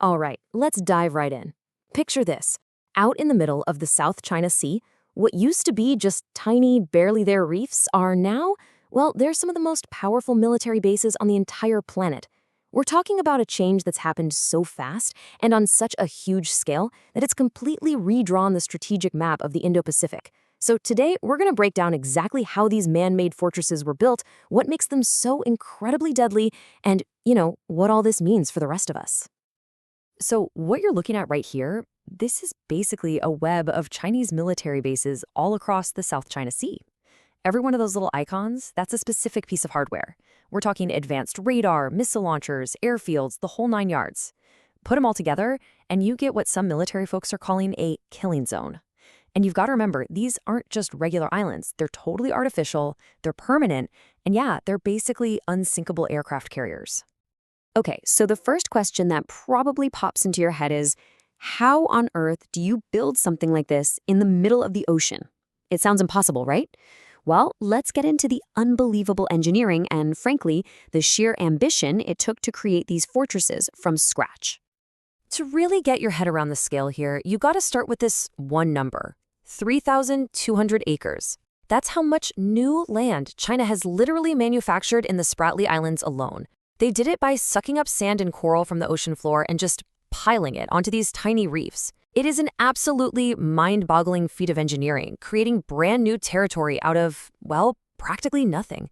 All right, let's dive right in. Picture this. Out in the middle of the South China Sea, what used to be just tiny, barely there reefs are now, well, they're some of the most powerful military bases on the entire planet. We're talking about a change that's happened so fast and on such a huge scale that it's completely redrawn the strategic map of the Indo-Pacific. So today, we're going to break down exactly how these man-made fortresses were built, what makes them so incredibly deadly, and, what all this means for the rest of us. So what you're looking at right here, this is basically a web of Chinese military bases all across the South China Sea. Every one of those little icons, that's a specific piece of hardware. We're talking advanced radar, missile launchers, airfields, the whole 9 yards. Put them all together, and you get what some military folks are calling a killing zone. And you've got to remember, these aren't just regular islands. They're totally artificial, they're permanent, and yeah, they're basically unsinkable aircraft carriers. Okay, so the first question that probably pops into your head is, how on earth do you build something like this in the middle of the ocean? It sounds impossible, right? Well, let's get into the unbelievable engineering and, frankly, the sheer ambition it took to create these fortresses from scratch. To really get your head around the scale here, you got to start with this one number, 3,200 acres. That's how much new land China has literally manufactured in the Spratly Islands alone. They did it by sucking up sand and coral from the ocean floor and just piling it onto these tiny reefs. It is an absolutely mind-boggling feat of engineering, creating brand new territory out of, well, practically nothing.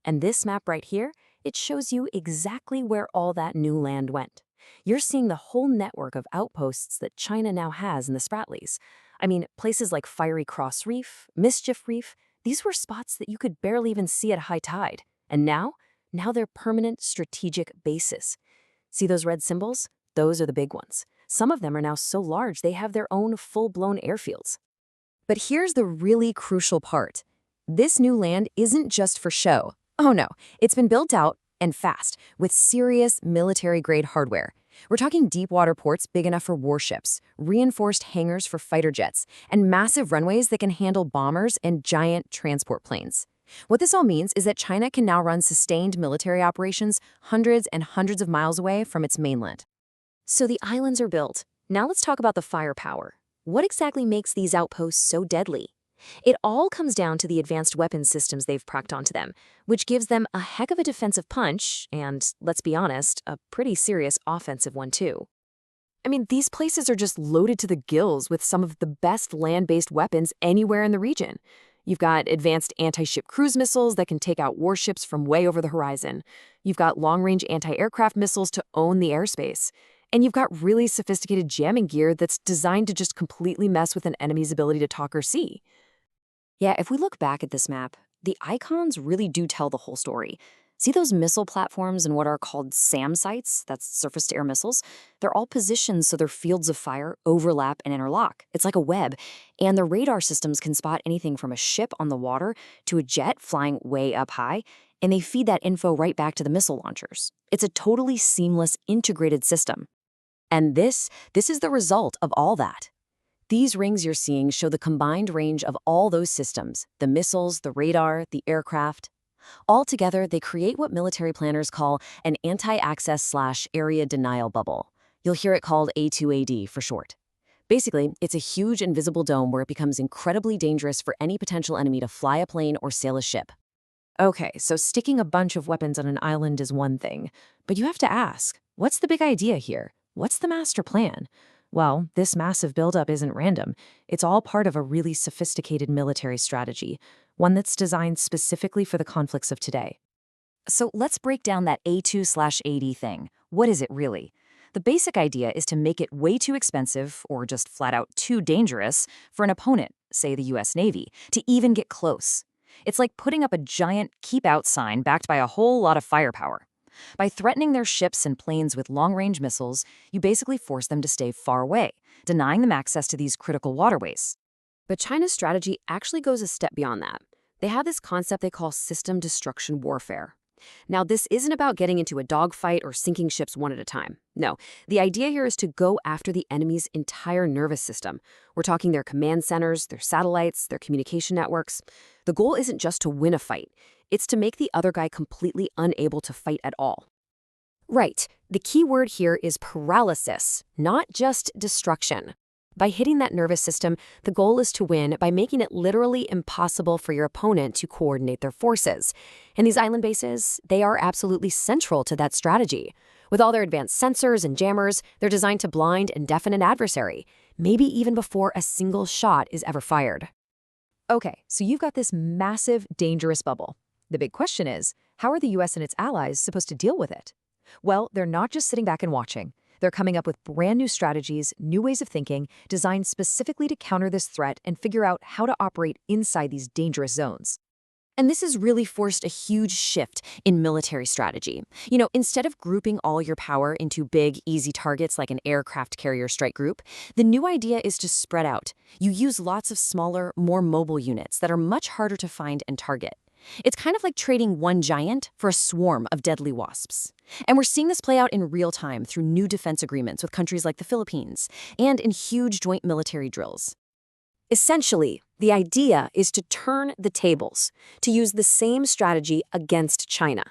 And this map right here, it shows you exactly where all that new land went. You're seeing the whole network of outposts that China now has in the Spratlys. I mean, places like Fiery Cross Reef, Mischief Reef, these were spots that you could barely even see at high tide. And now they're permanent strategic bases. See those red symbols? Those are the big ones. Some of them are now so large they have their own full-blown airfields. But here's the really crucial part. This new land isn't just for show. Oh no, it's been built out, and fast, with serious military-grade hardware. We're talking deep water ports big enough for warships, reinforced hangars for fighter jets, and massive runways that can handle bombers and giant transport planes. What this all means is that China can now run sustained military operations hundreds and hundreds of miles away from its mainland. So the islands are built. Now let's talk about the firepower. What exactly makes these outposts so deadly? It all comes down to the advanced weapons systems they've packed onto them, which gives them a heck of a defensive punch and, let's be honest, a pretty serious offensive one too. I mean, these places are just loaded to the gills with some of the best land-based weapons anywhere in the region. You've got advanced anti-ship cruise missiles that can take out warships from way over the horizon. You've got long-range anti-aircraft missiles to own the airspace. And you've got really sophisticated jamming gear that's designed to just completely mess with an enemy's ability to talk or see. Yeah, if we look back at this map, the icons really do tell the whole story. See those missile platforms and what are called SAM sites, that's surface-to-air missiles? They're all positioned so their fields of fire overlap and interlock. It's like a web. And the radar systems can spot anything from a ship on the water to a jet flying way up high, and they feed that info right back to the missile launchers. It's a totally seamless, integrated system. And this is the result of all that. These rings you're seeing show the combined range of all those systems, the missiles, the radar, the aircraft. All together, they create what military planners call an anti-access/area denial bubble. You'll hear it called A2AD for short. Basically, it's a huge invisible dome where it becomes incredibly dangerous for any potential enemy to fly a plane or sail a ship. Okay, so sticking a bunch of weapons on an island is one thing, but you have to ask, what's the big idea here? What's the master plan? Well, this massive buildup isn't random. It's all part of a really sophisticated military strategy, one that's designed specifically for the conflicts of today. So let's break down that A2/AD thing. What is it really? The basic idea is to make it way too expensive, or just flat out too dangerous, for an opponent, say the US Navy, to even get close. It's like putting up a giant keep out sign backed by a whole lot of firepower. By threatening their ships and planes with long-range missiles, you basically force them to stay far away, denying them access to these critical waterways. But China's strategy actually goes a step beyond that. They have this concept they call system destruction warfare. Now, this isn't about getting into a dogfight or sinking ships one at a time. No, the idea here is to go after the enemy's entire nervous system. We're talking their command centers, their satellites, their communication networks. The goal isn't just to win a fight. It's to make the other guy completely unable to fight at all. Right. The key word here is paralysis, not just destruction. By hitting that nervous system, the goal is to win by making it literally impossible for your opponent to coordinate their forces. And these island bases, they are absolutely central to that strategy. With all their advanced sensors and jammers, they're designed to blind and deafen an adversary, maybe even before a single shot is ever fired. Okay, so you've got this massive, dangerous bubble. The big question is, how are the US and its allies supposed to deal with it? Well, they're not just sitting back and watching. They're coming up with brand new strategies, new ways of thinking, designed specifically to counter this threat and figure out how to operate inside these dangerous zones. And this has really forced a huge shift in military strategy. Instead of grouping all your power into big, easy targets like an aircraft carrier strike group, the new idea is to spread out. You use lots of smaller, more mobile units that are much harder to find and target. It's kind of like trading one giant for a swarm of deadly wasps. And we're seeing this play out in real time through new defense agreements with countries like the Philippines and in huge joint military drills. Essentially, the idea is to turn the tables, to use the same strategy against China.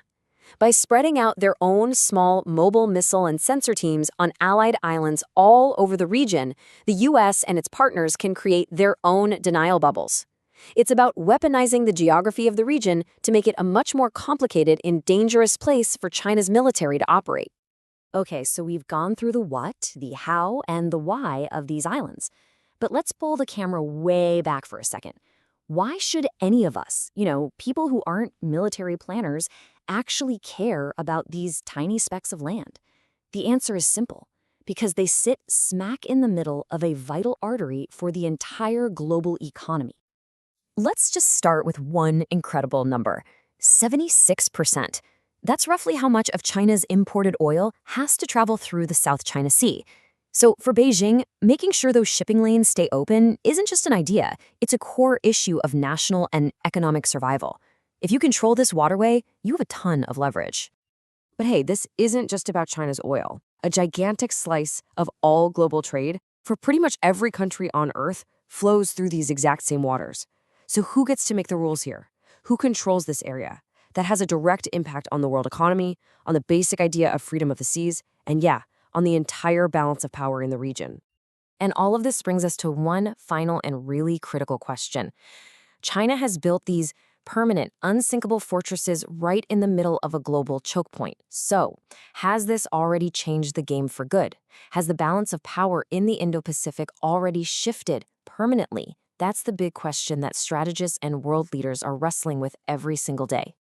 By spreading out their own small mobile missile and sensor teams on allied islands all over the region, the US and its partners can create their own denial bubbles. It's about weaponizing the geography of the region to make it a much more complicated and dangerous place for China's military to operate. Okay, so we've gone through the what, the how, and the why of these islands. But let's pull the camera way back for a second. Why should any of us, people who aren't military planners, actually care about these tiny specks of land? The answer is simple. Because they sit smack in the middle of a vital artery for the entire global economy. Let's just start with one incredible number, 76%. That's roughly how much of China's imported oil has to travel through the South China Sea. So for Beijing, making sure those shipping lanes stay open isn't just an idea, it's a core issue of national and economic survival. If you control this waterway, you have a ton of leverage. But hey, this isn't just about China's oil. A gigantic slice of all global trade for pretty much every country on Earth flows through these exact same waters. So who gets to make the rules here? Who controls this area? That has a direct impact on the world economy, on the basic idea of freedom of the seas, and on the entire balance of power in the region. And all of this brings us to one final and really critical question. China has built these permanent, unsinkable fortresses right in the middle of a global choke point. So, has this already changed the game for good? Has the balance of power in the Indo-Pacific already shifted permanently? That's the big question that strategists and world leaders are wrestling with every single day.